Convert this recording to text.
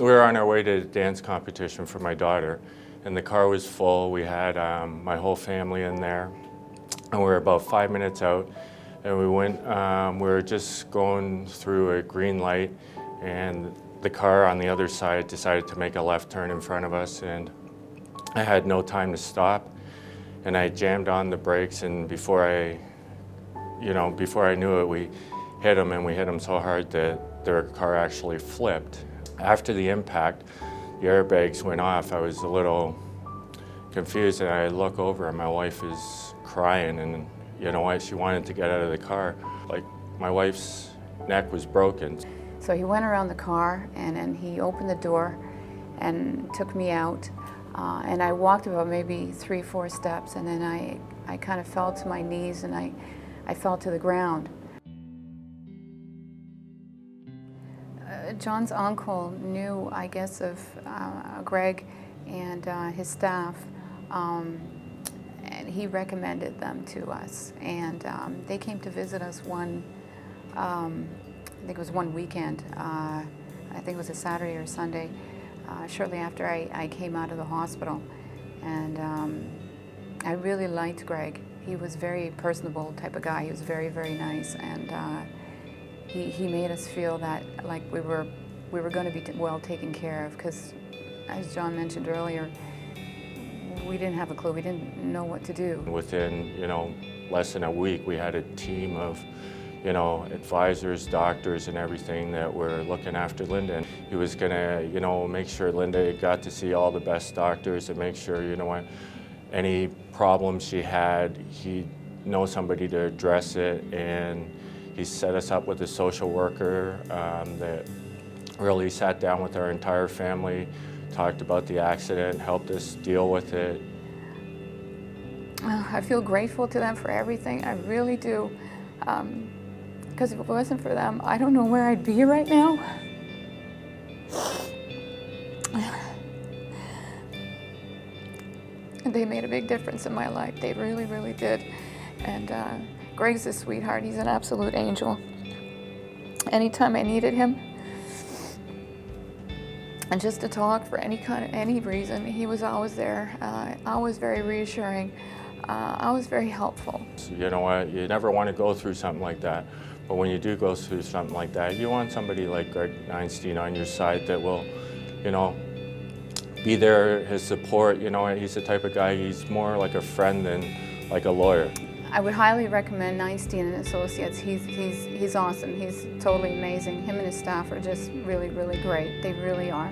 We were on our way to a dance competition for my daughter, and the car was full. We had my whole family in there, and we were about 5 minutes out, and we were just going through a green light, and the car on the other side decided to make a left turn in front of us, and I had no time to stop, and I jammed on the brakes, and before I knew it, we hit him, and we hit him so hard that their car actually flipped. After the impact, the airbags went off. I was a little confused, and I look over, and my wife is crying, and you know what? She wanted to get out of the car. Like, my wife's neck was broken. So he went around the car, and then he opened the door and took me out. And I walked about maybe 3-4 steps, and then I kind of fell to my knees, and I fell to the ground. John's uncle knew, I guess, of Greg and his staff, and he recommended them to us. And they came to visit us I think it was one weekend, I think it was a Saturday or Sunday, shortly after I came out of the hospital. And I really liked Greg. He was a very personable type of guy. He was very, very nice, and he made us feel that like we were going to be well taken care of, because as John mentioned earlier, we didn't have a clue. We didn't know what to do. Within, less than a week, we had a team of, advisors, doctors, and everything that were looking after Linda. And he was gonna, make sure Linda got to see all the best doctors and make sure, any problems she had, he'd know somebody to address it. And he set us up with a social worker that really sat down with our entire family, talked about the accident, helped us deal with it. I feel grateful to them for everything. I really do. Because if it wasn't for them, I don't know where I'd be right now. They made a big difference in my life. They really, really did. And Greg's a sweetheart. He's an absolute angel. Anytime I needed him, and just to talk for any reason, he was always there. Always very reassuring. Always very helpful. You know what? You never want to go through something like that, but when you do go through something like that, you want somebody like Greg Neinstein on your side that will, be there, his support. He's the type of guy. He's more like a friend than like a lawyer. I would highly recommend Neinstein and Associates. He's awesome. He's totally amazing. Him and his staff are just really, really great. They really are.